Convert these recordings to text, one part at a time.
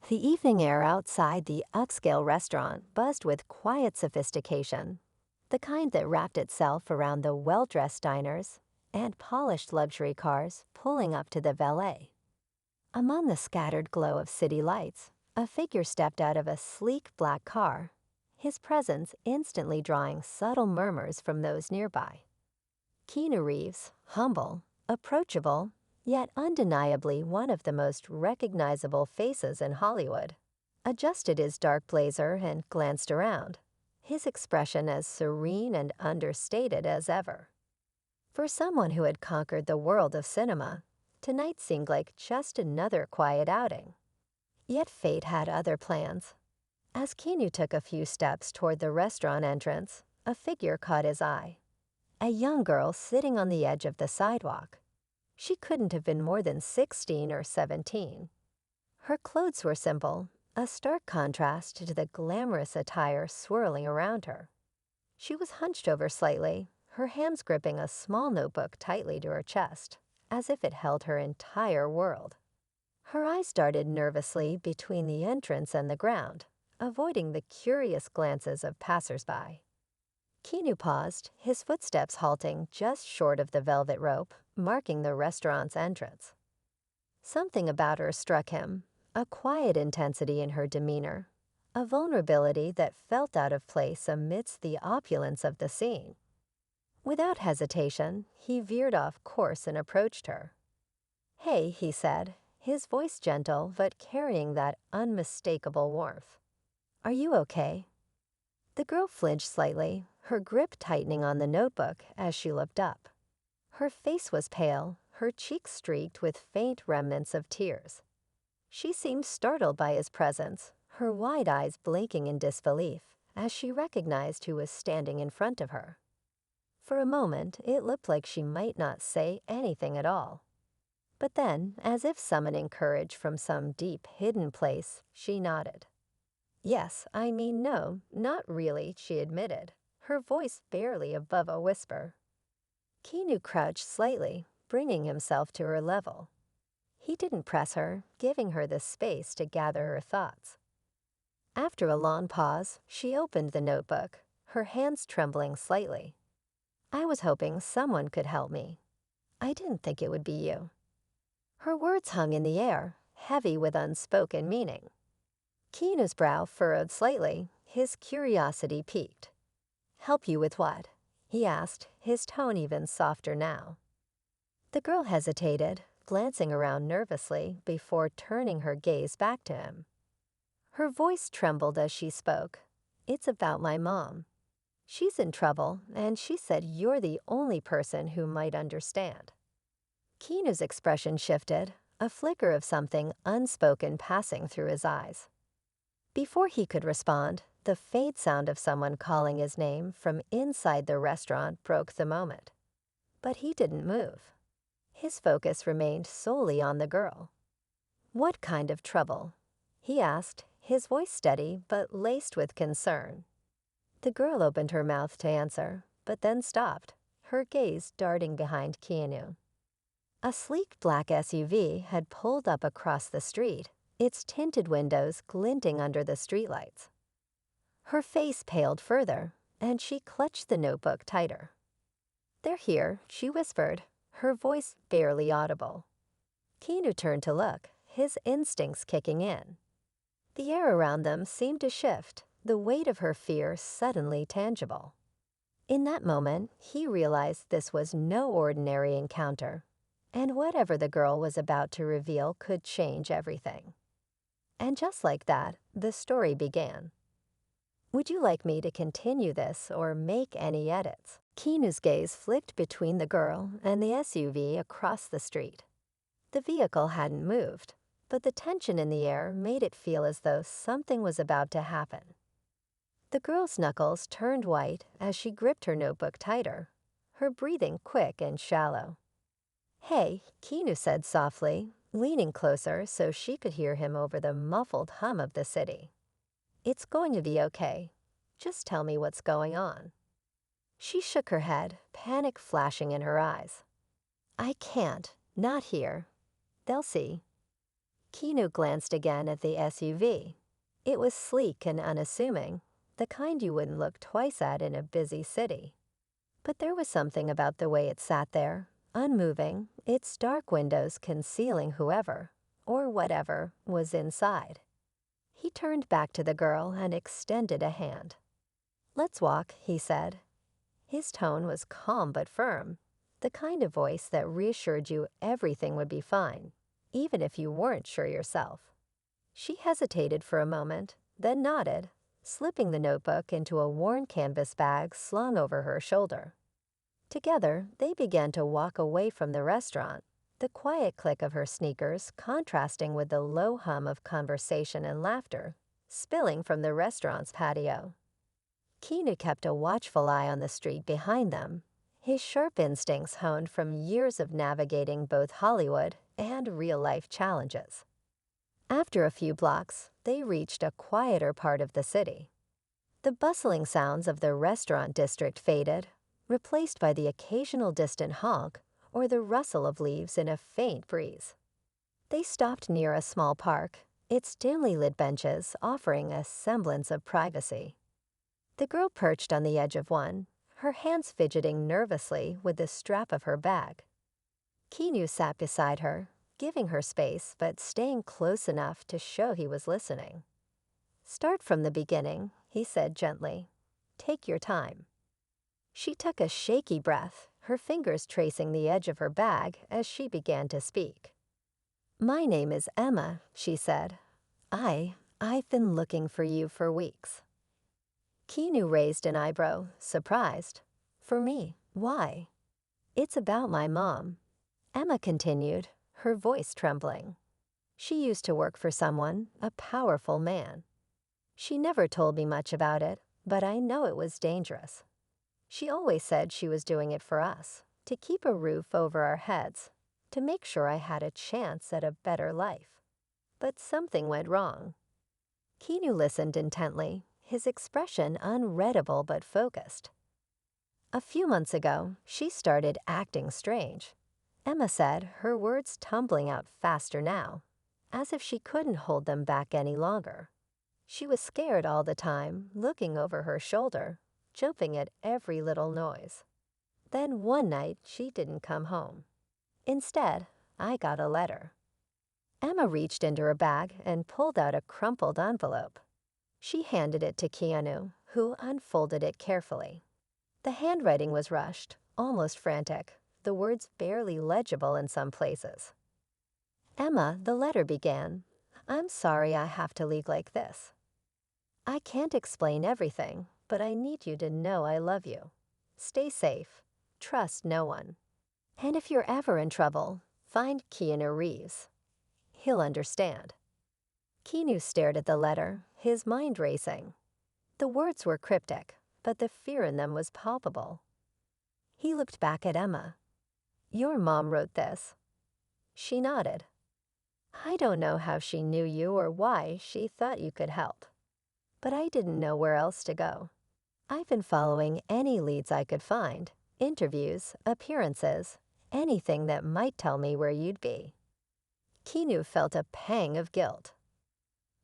The evening air outside the upscale restaurant buzzed with quiet sophistication, the kind that wrapped itself around the well-dressed diners and polished luxury cars pulling up to the valet. Among the scattered glow of city lights, a figure stepped out of a sleek black car, his presence instantly drawing subtle murmurs from those nearby. Keanu Reeves, humble, approachable, yet undeniably one of the most recognizable faces in Hollywood, adjusted his dark blazer and glanced around, his expression as serene and understated as ever. For someone who had conquered the world of cinema, tonight seemed like just another quiet outing. Yet fate had other plans. As Keanu took a few steps toward the restaurant entrance, a figure caught his eye. A young girl sitting on the edge of the sidewalk. She couldn't have been more than 16 or 17. Her clothes were simple, a stark contrast to the glamorous attire swirling around her. She was hunched over slightly, her hands gripping a small notebook tightly to her chest, as if it held her entire world. Her eyes darted nervously between the entrance and the ground, avoiding the curious glances of passersby. Keanu paused, his footsteps halting just short of the velvet rope, marking the restaurant's entrance. Something about her struck him, a quiet intensity in her demeanor, a vulnerability that felt out of place amidst the opulence of the scene. Without hesitation, he veered off course and approached her. "Hey," he said, his voice gentle but carrying that unmistakable warmth. "Are you okay?" The girl flinched slightly, her grip tightening on the notebook as she looked up. Her face was pale, her cheeks streaked with faint remnants of tears. She seemed startled by his presence, her wide eyes blinking in disbelief as she recognized who was standing in front of her. For a moment, it looked like she might not say anything at all. But then, as if summoning courage from some deep, hidden place, she nodded. "Yes, I mean no, not really," she admitted, her voice barely above a whisper. Keanu crouched slightly, bringing himself to her level. He didn't press her, giving her the space to gather her thoughts. After a long pause, she opened the notebook, her hands trembling slightly. "I was hoping someone could help me. I didn't think it would be you." Her words hung in the air, heavy with unspoken meaning. Keanu's brow furrowed slightly, his curiosity piqued. "Help you with what?" he asked, his tone even softer now. The girl hesitated, glancing around nervously before turning her gaze back to him. Her voice trembled as she spoke. "It's about my mom. She's in trouble, and she said you're the only person who might understand." Keanu's expression shifted, a flicker of something unspoken passing through his eyes. Before he could respond, the faint sound of someone calling his name from inside the restaurant broke the moment. But he didn't move. His focus remained solely on the girl. "What kind of trouble?" he asked, his voice steady but laced with concern. The girl opened her mouth to answer, but then stopped, her gaze darting behind Keanu. A sleek black SUV had pulled up across the street, its tinted windows glinting under the streetlights. Her face paled further, and she clutched the notebook tighter. "They're here," she whispered, her voice barely audible. Keanu turned to look, his instincts kicking in. The air around them seemed to shift, the weight of her fear suddenly tangible. In that moment, he realized this was no ordinary encounter, and whatever the girl was about to reveal could change everything. And just like that, the story began. "Would you like me to continue this or make any edits?" Keanu's gaze flicked between the girl and the SUV across the street. The vehicle hadn't moved, but the tension in the air made it feel as though something was about to happen. The girl's knuckles turned white as she gripped her notebook tighter, her breathing quick and shallow. "Hey," Keanu said softly, leaning closer so she could hear him over the muffled hum of the city. "It's going to be okay. Just tell me what's going on." She shook her head, panic flashing in her eyes. "I can't. Not here. They'll see." Keanu glanced again at the SUV. It was sleek and unassuming, the kind you wouldn't look twice at in a busy city. But there was something about the way it sat there, unmoving, its dark windows concealing whoever, or whatever, was inside. He turned back to the girl and extended a hand. "Let's walk," he said. His tone was calm but firm, the kind of voice that reassured you everything would be fine, even if you weren't sure yourself. She hesitated for a moment, then nodded, slipping the notebook into a worn canvas bag slung over her shoulder. Together, they began to walk away from the restaurant, the quiet click of her sneakers contrasting with the low hum of conversation and laughter spilling from the restaurant's patio. Keanu kept a watchful eye on the street behind them, his sharp instincts honed from years of navigating both Hollywood and real-life challenges. After a few blocks, they reached a quieter part of the city. The bustling sounds of the restaurant district faded, replaced by the occasional distant honk or the rustle of leaves in a faint breeze. They stopped near a small park, its dimly lit benches offering a semblance of privacy. The girl perched on the edge of one, her hands fidgeting nervously with the strap of her bag. Keanu sat beside her, giving her space but staying close enough to show he was listening. "Start from the beginning," he said gently. "Take your time." She took a shaky breath, her fingers tracing the edge of her bag as she began to speak. "My name is Emma," she said. I've been looking for you for weeks." Keanu raised an eyebrow, surprised. "For me? Why?" "It's about my mom," Emma continued, her voice trembling. "She used to work for someone, a powerful man. She never told me much about it, but I know it was dangerous. She always said she was doing it for us, to keep a roof over our heads, to make sure I had a chance at a better life. But something went wrong." Keanu listened intently, his expression unreadable but focused. "A few months ago, she started acting strange," Emma said, her words tumbling out faster now, as if she couldn't hold them back any longer. "She was scared all the time, looking over her shoulder, jumping at every little noise. Then one night, she didn't come home. Instead, I got a letter." Emma reached into her bag and pulled out a crumpled envelope. She handed it to Keanu, who unfolded it carefully. The handwriting was rushed, almost frantic, the words barely legible in some places. "Emma," the letter began, "I'm sorry I have to leave like this. I can't explain everything, but I need you to know I love you. Stay safe. Trust no one. And if you're ever in trouble, find Keanu Reeves. He'll understand." Keanu stared at the letter, his mind racing. The words were cryptic, but the fear in them was palpable. He looked back at Emma. "Your mom wrote this." She nodded. "I don't know how she knew you or why she thought you could help. But I didn't know where else to go. I've been following any leads I could find, interviews, appearances, anything that might tell me where you'd be." Keanu felt a pang of guilt.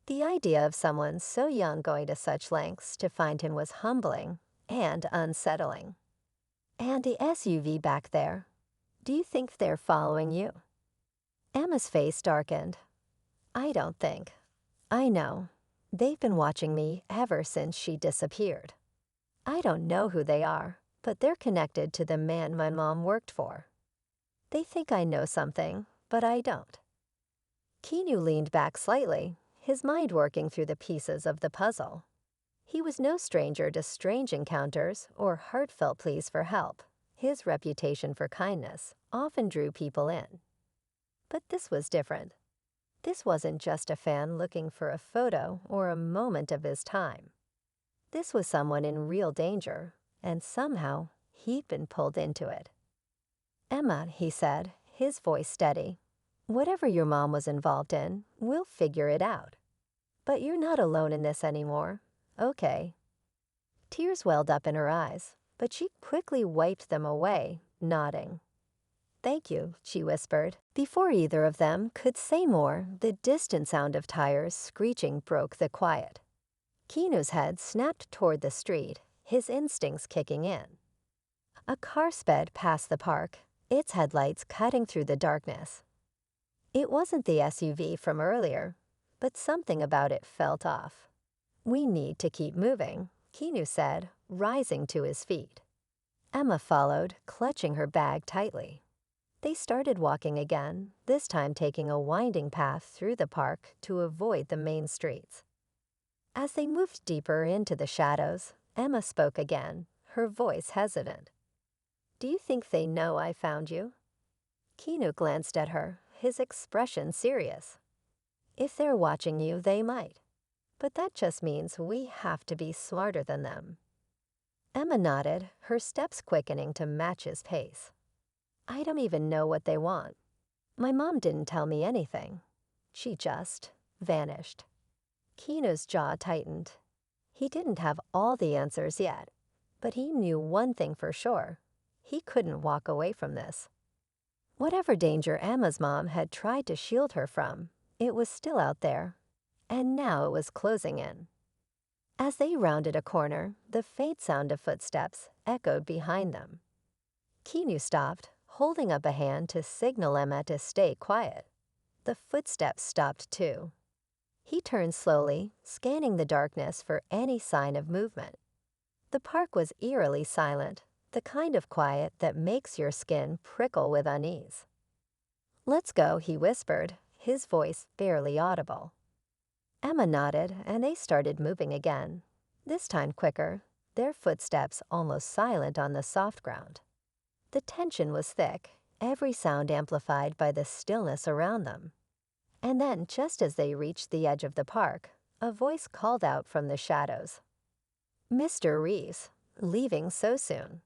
The idea of someone so young going to such lengths to find him was humbling and unsettling. "And the SUV back there, do you think they're following you?" Emma's face darkened. "I don't think. I know. They've been watching me ever since she disappeared. I don't know who they are, but they're connected to the man my mom worked for. They think I know something, but I don't." Keanu leaned back slightly, his mind working through the pieces of the puzzle. He was no stranger to strange encounters or heartfelt pleas for help. His reputation for kindness often drew people in. But this was different. This wasn't just a fan looking for a photo or a moment of his time. This was someone in real danger, and somehow he'd been pulled into it. "Emma," he said, his voice steady, "whatever your mom was involved in, we'll figure it out. But you're not alone in this anymore, okay?" Tears welled up in her eyes, but she quickly wiped them away, nodding. "Thank you," she whispered. Before either of them could say more, the distant sound of tires screeching broke the quiet. Keanu's head snapped toward the street, his instincts kicking in. A car sped past the park, its headlights cutting through the darkness. It wasn't the SUV from earlier, but something about it felt off. "We need to keep moving," Keanu said, rising to his feet. Emma followed, clutching her bag tightly. They started walking again, this time taking a winding path through the park to avoid the main streets. As they moved deeper into the shadows, Emma spoke again, her voice hesitant. "Do you think they know I found you?" Keanu glanced at her, his expression serious. "If they're watching you, they might. But that just means we have to be smarter than them." Emma nodded, her steps quickening to match his pace. "I don't even know what they want. My mom didn't tell me anything. She just vanished." Keanu's jaw tightened. He didn't have all the answers yet, but he knew one thing for sure. He couldn't walk away from this. Whatever danger Emma's mom had tried to shield her from, it was still out there, and now it was closing in. As they rounded a corner, the faint sound of footsteps echoed behind them. Keanu stopped, holding up a hand to signal Emma to stay quiet. The footsteps stopped too. He turned slowly, scanning the darkness for any sign of movement. The park was eerily silent, the kind of quiet that makes your skin prickle with unease. "Let's go," he whispered, his voice barely audible. Emma nodded, and they started moving again, this time quicker, their footsteps almost silent on the soft ground. The tension was thick, every sound amplified by the stillness around them. And then, just as they reached the edge of the park, a voice called out from the shadows. "Mr. Reeves, leaving so soon."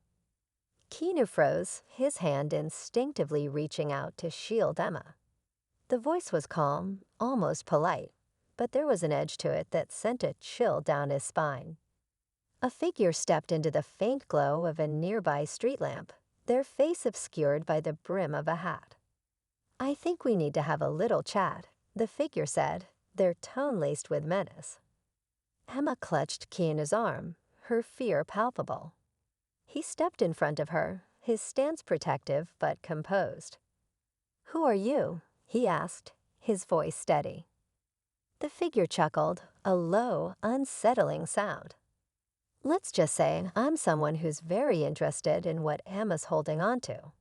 Keanu froze, his hand instinctively reaching out to shield Emma. The voice was calm, almost polite, but there was an edge to it that sent a chill down his spine. A figure stepped into the faint glow of a nearby street lamp, their face obscured by the brim of a hat. "I think we need to have a little chat," the figure said, their tone laced with menace. Emma clutched Keanu's arm, her fear palpable. He stepped in front of her, his stance protective but composed. "Who are you?" he asked, his voice steady. The figure chuckled, a low, unsettling sound. "Let's just say I'm someone who's very interested in what Emma's holding on to."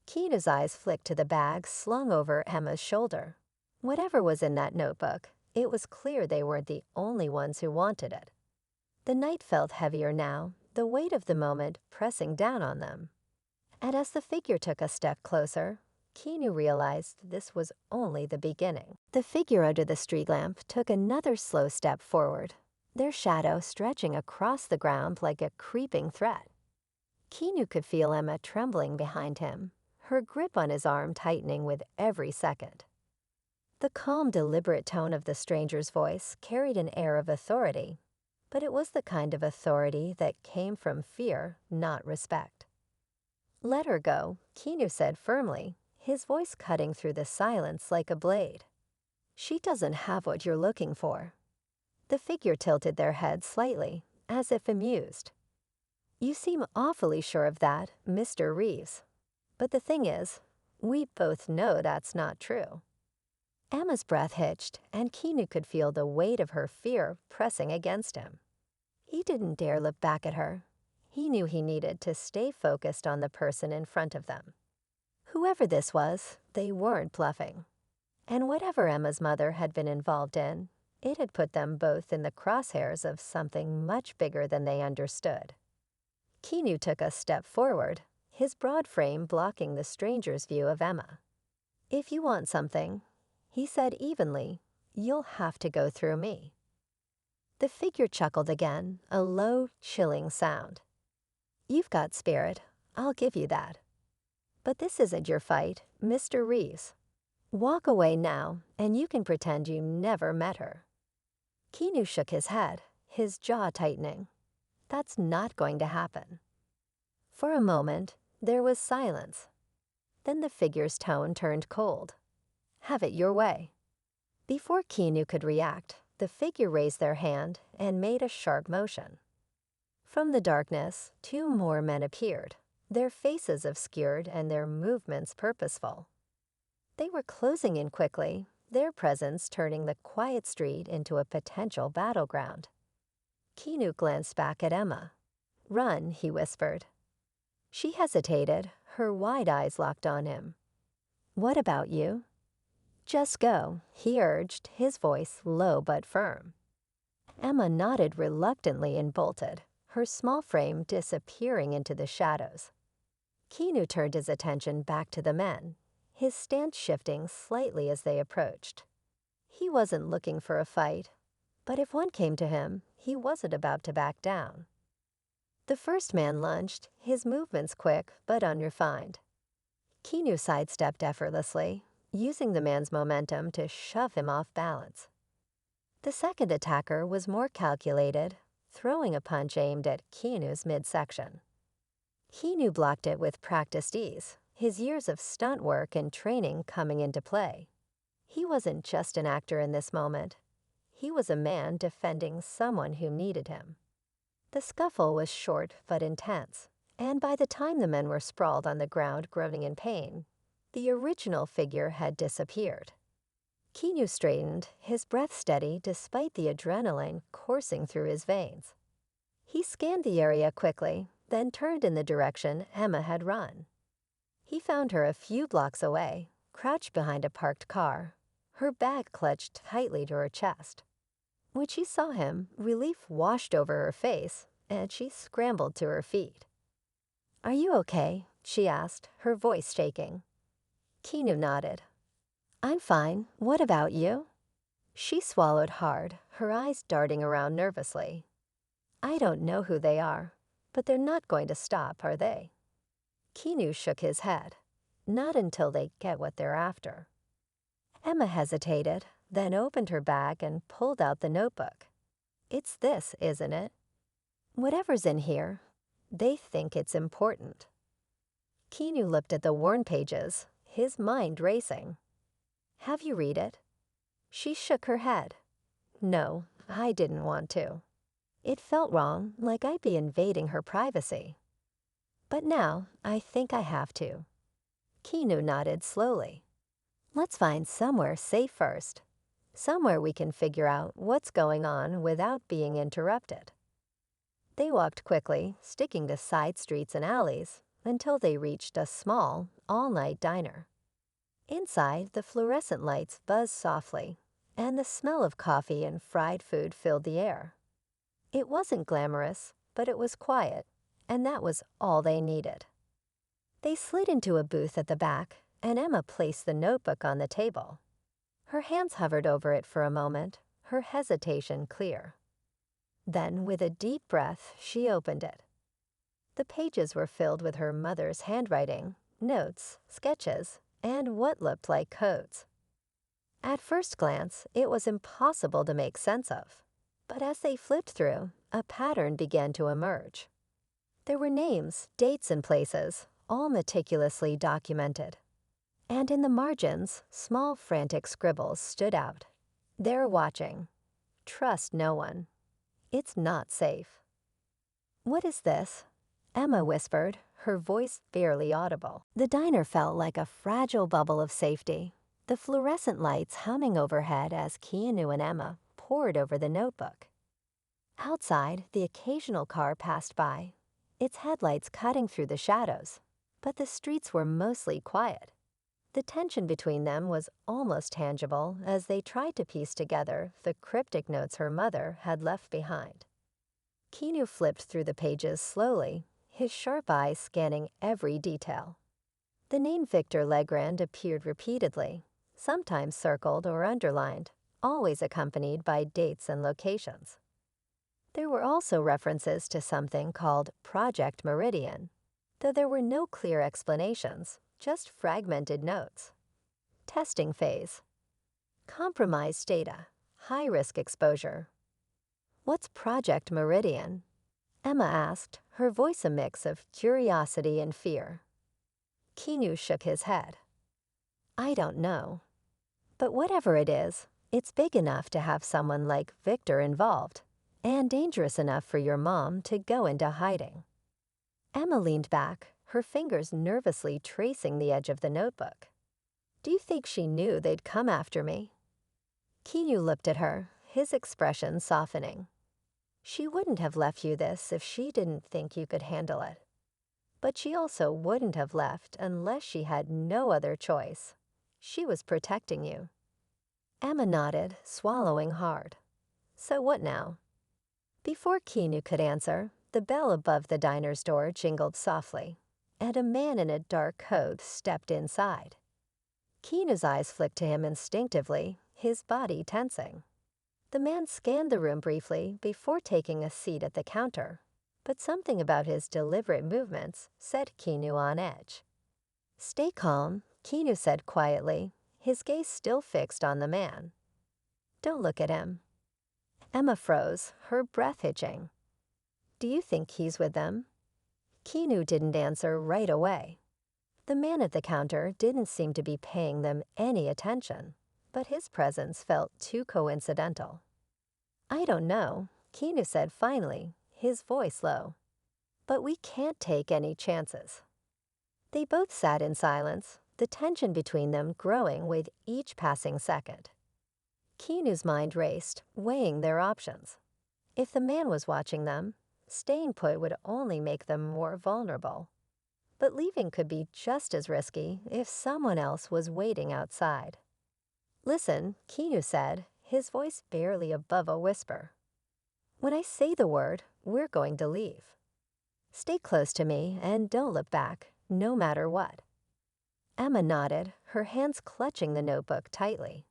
Keena's eyes flicked to the bag slung over Emma's shoulder. Whatever was in that notebook, it was clear they weren't the only ones who wanted it. The night felt heavier now, the weight of the moment pressing down on them. And as the figure took a step closer, Keanu realized this was only the beginning. The figure under the street lamp took another slow step forward, their shadow stretching across the ground like a creeping threat. Keanu could feel Emma trembling behind him, her grip on his arm tightening with every second. The calm, deliberate tone of the stranger's voice carried an air of authority, but it was the kind of authority that came from fear, not respect. "Let her go," Keanu said firmly, his voice cutting through the silence like a blade. "She doesn't have what you're looking for." The figure tilted their head slightly, as if amused. "You seem awfully sure of that, Mr. Reeves. But the thing is, we both know that's not true." Emma's breath hitched, and Keanu could feel the weight of her fear pressing against him. He didn't dare look back at her. He knew he needed to stay focused on the person in front of them. Whoever this was, they weren't bluffing. And whatever Emma's mother had been involved in, it had put them both in the crosshairs of something much bigger than they understood. Keanu took a step forward, his broad frame blocking the stranger's view of Emma. "If you want something," he said evenly, "you'll have to go through me." The figure chuckled again, a low, chilling sound. "You've got spirit, I'll give you that. But this isn't your fight, Mr. Reeves. Walk away now, and you can pretend you never met her." Keanu shook his head, his jaw tightening. That's not going to happen. For a moment, there was silence. Then the figure's tone turned cold. "Have it your way." Before Keanu could react, the figure raised their hand and made a sharp motion. From the darkness, two more men appeared, their faces obscured and their movements purposeful. They were closing in quickly, their presence turning the quiet street into a potential battleground. Keanu glanced back at Emma. "Run," he whispered. She hesitated, her wide eyes locked on him. "What about you?" "Just go," he urged, his voice low but firm. Emma nodded reluctantly and bolted, her small frame disappearing into the shadows. Keanu turned his attention back to the men, his stance shifting slightly as they approached. He wasn't looking for a fight, but if one came to him, he wasn't about to back down. The first man lunged, his movements quick but unrefined. Keanu sidestepped effortlessly, using the man's momentum to shove him off balance. The second attacker was more calculated, throwing a punch aimed at Keanu's midsection. Keanu blocked it with practiced ease, his years of stunt work and training coming into play. He wasn't just an actor in this moment. He was a man defending someone who needed him. The scuffle was short but intense, and by the time the men were sprawled on the ground groaning in pain, the original figure had disappeared. Keanu straightened, his breath steady despite the adrenaline coursing through his veins. He scanned the area quickly, then turned in the direction Emma had run. He found her a few blocks away, crouched behind a parked car, her bag clutched tightly to her chest. When she saw him, relief washed over her face, and she scrambled to her feet. "Are you okay?" she asked, her voice shaking. Keanu nodded. "I'm fine. What about you?" She swallowed hard, her eyes darting around nervously. "I don't know who they are, but they're not going to stop, are they?" Keanu shook his head. "Not until they get what they're after." Emma hesitated, then opened her bag and pulled out the notebook. "It's this, isn't it?" "Whatever's in here, they think it's important." Keanu looked at the worn pages, his mind racing. "Have you read it?" She shook her head. "No, I didn't want to. It felt wrong, like I'd be invading her privacy. But now, I think I have to." Keanu nodded slowly. "Let's find somewhere safe first. Somewhere we can figure out what's going on without being interrupted." They walked quickly, sticking to side streets and alleys, until they reached a small, all-night diner. Inside, the fluorescent lights buzzed softly, and the smell of coffee and fried food filled the air. It wasn't glamorous, but it was quiet, and that was all they needed. They slid into a booth at the back, and Emma placed the notebook on the table. Her hands hovered over it for a moment, her hesitation clear. Then, with a deep breath, she opened it. The pages were filled with her mother's handwriting, notes, sketches, and what looked like codes. At first glance, it was impossible to make sense of, but as they flipped through, a pattern began to emerge. There were names, dates, and places, all meticulously documented. And in the margins, small frantic scribbles stood out. "They're watching. Trust no one. It's not safe." "What is this?" Emma whispered, her voice barely audible. The diner felt like a fragile bubble of safety, the fluorescent lights humming overhead as Keanu and Emma pored over the notebook. Outside, the occasional car passed by, its headlights cutting through the shadows, but the streets were mostly quiet. The tension between them was almost tangible as they tried to piece together the cryptic notes her mother had left behind. Keanu flipped through the pages slowly, his sharp eyes scanning every detail. The name Victor Legrand appeared repeatedly, sometimes circled or underlined, always accompanied by dates and locations. There were also references to something called Project Meridian, though there were no clear explanations, just fragmented notes. Testing phase. Compromised data. High-risk exposure. "What's Project Meridian?" Emma asked, her voice a mix of curiosity and fear. Keanu shook his head. I don't know. But whatever it is, it's big enough to have someone like Victor involved, and dangerous enough for your mom to go into hiding. Emma leaned back, her fingers nervously tracing the edge of the notebook. Do you think she knew they'd come after me? Keanu looked at her, his expression softening. She wouldn't have left you this if she didn't think you could handle it. But she also wouldn't have left unless she had no other choice. She was protecting you. Emma nodded, swallowing hard. So what now? Before Keanu could answer, the bell above the diner's door jingled softly, and a man in a dark coat stepped inside. Keanu's eyes flicked to him instinctively, his body tensing. The man scanned the room briefly before taking a seat at the counter, but something about his deliberate movements set Keanu on edge. Stay calm, Keanu said quietly, his gaze still fixed on the man. Don't look at him. Emma froze, her breath hitching. Do you think he's with them? Keanu didn't answer right away. The man at the counter didn't seem to be paying them any attention, but his presence felt too coincidental. I don't know, Keanu said finally, his voice low. But we can't take any chances. They both sat in silence, the tension between them growing with each passing second. Keanu's mind raced, weighing their options. If the man was watching them, staying put would only make them more vulnerable. But leaving could be just as risky if someone else was waiting outside. Listen, Keanu said, his voice barely above a whisper. When I say the word, we're going to leave. Stay close to me and don't look back, no matter what. Emma nodded, her hands clutching the notebook tightly.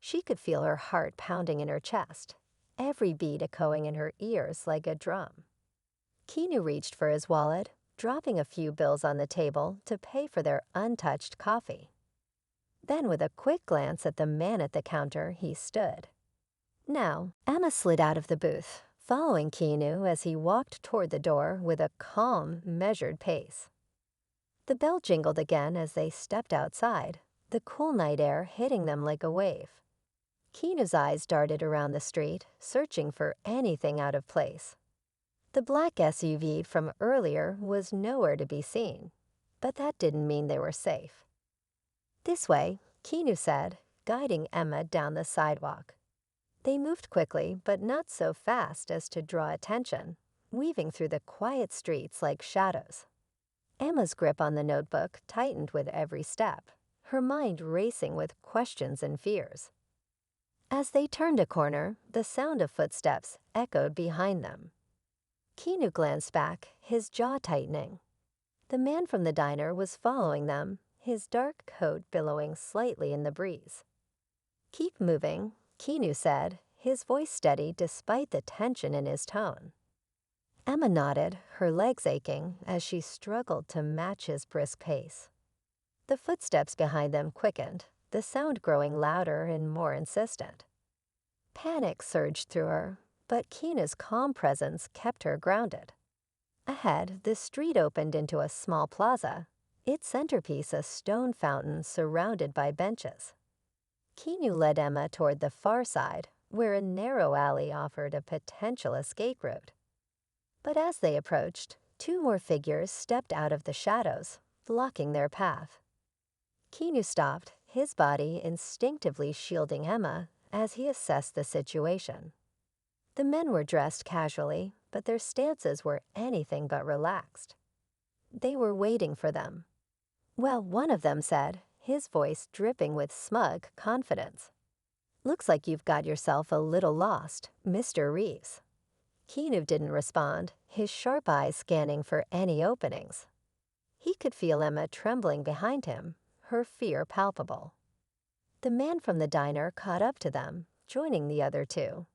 She could feel her heart pounding in her chest, every beat echoing in her ears like a drum. Keanu reached for his wallet, dropping a few bills on the table to pay for their untouched coffee. Then with a quick glance at the man at the counter, he stood. Now, Emma slid out of the booth, following Keanu as he walked toward the door with a calm, measured pace. The bell jingled again as they stepped outside, the cool night air hitting them like a wave. Keanu's eyes darted around the street, searching for anything out of place. The black SUV from earlier was nowhere to be seen, but that didn't mean they were safe. This way, Keanu said, guiding Emma down the sidewalk. They moved quickly, but not so fast as to draw attention, weaving through the quiet streets like shadows. Emma's grip on the notebook tightened with every step, her mind racing with questions and fears. As they turned a corner, the sound of footsteps echoed behind them. Keanu glanced back, his jaw tightening. The man from the diner was following them, his dark coat billowing slightly in the breeze. Keep moving, Keanu said, his voice steady despite the tension in his tone. Emma nodded, her legs aching, as she struggled to match his brisk pace. The footsteps behind them quickened, the sound growing louder and more insistent. Panic surged through her, but Keena's calm presence kept her grounded. Ahead, the street opened into a small plaza, its centerpiece a stone fountain surrounded by benches. Keanu led Emma toward the far side, where a narrow alley offered a potential escape route. But as they approached, two more figures stepped out of the shadows, blocking their path. Keanu stopped, his body instinctively shielding Emma as he assessed the situation. The men were dressed casually, but their stances were anything but relaxed. They were waiting for them. Well, one of them said, his voice dripping with smug confidence. Looks like you've got yourself a little lost, Mr. Reeves. Keanu didn't respond, his sharp eyes scanning for any openings. He could feel Emma trembling behind him, her fear palpable. The man from the diner caught up to them, joining the other two.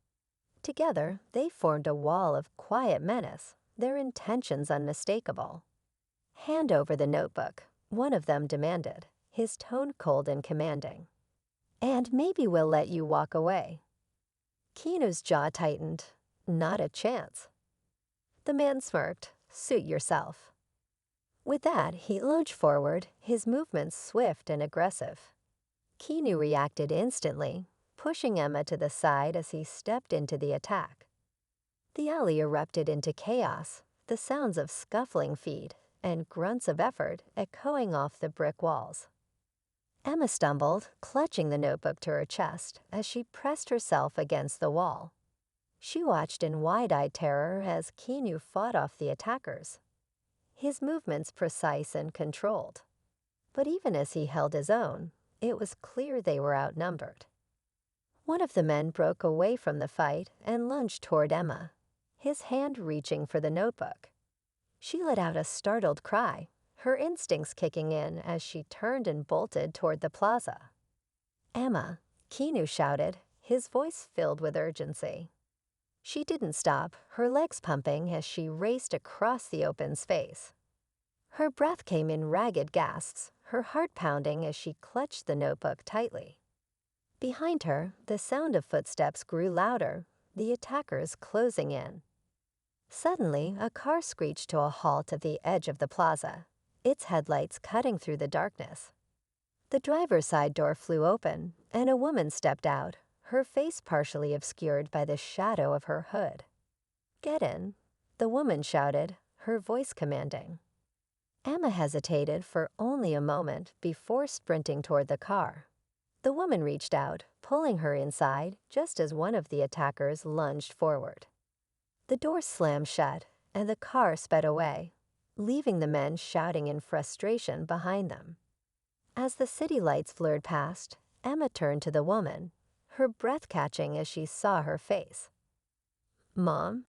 Together, they formed a wall of quiet menace, their intentions unmistakable. Hand over the notebook, one of them demanded, his tone cold and commanding. And maybe we'll let you walk away. Keanu's jaw tightened. Not a chance. The man smirked. Suit yourself. With that, he lunged forward, his movements swift and aggressive. Keanu reacted instantly, pushing Emma to the side as he stepped into the attack. The alley erupted into chaos, the sounds of scuffling feet and grunts of effort echoing off the brick walls. Emma stumbled, clutching the notebook to her chest as she pressed herself against the wall. She watched in wide-eyed terror as Keanu fought off the attackers, his movements precise and controlled. But even as he held his own, it was clear they were outnumbered. One of the men broke away from the fight and lunged toward Emma, his hand reaching for the notebook. She let out a startled cry, her instincts kicking in as she turned and bolted toward the plaza. "Emma," Keanu shouted, his voice filled with urgency. She didn't stop, her legs pumping as she raced across the open space. Her breath came in ragged gasps, her heart pounding as she clutched the notebook tightly. Behind her, the sound of footsteps grew louder, the attackers closing in. Suddenly, a car screeched to a halt at the edge of the plaza, its headlights cutting through the darkness. The driver's side door flew open, and a woman stepped out, her face partially obscured by the shadow of her hood. "Get in," the woman shouted, her voice commanding. Emma hesitated for only a moment before sprinting toward the car. The woman reached out, pulling her inside just as one of the attackers lunged forward. The door slammed shut, and the car sped away, leaving the men shouting in frustration behind them. As the city lights blurred past, Emma turned to the woman, her breath catching as she saw her face. "Mom?"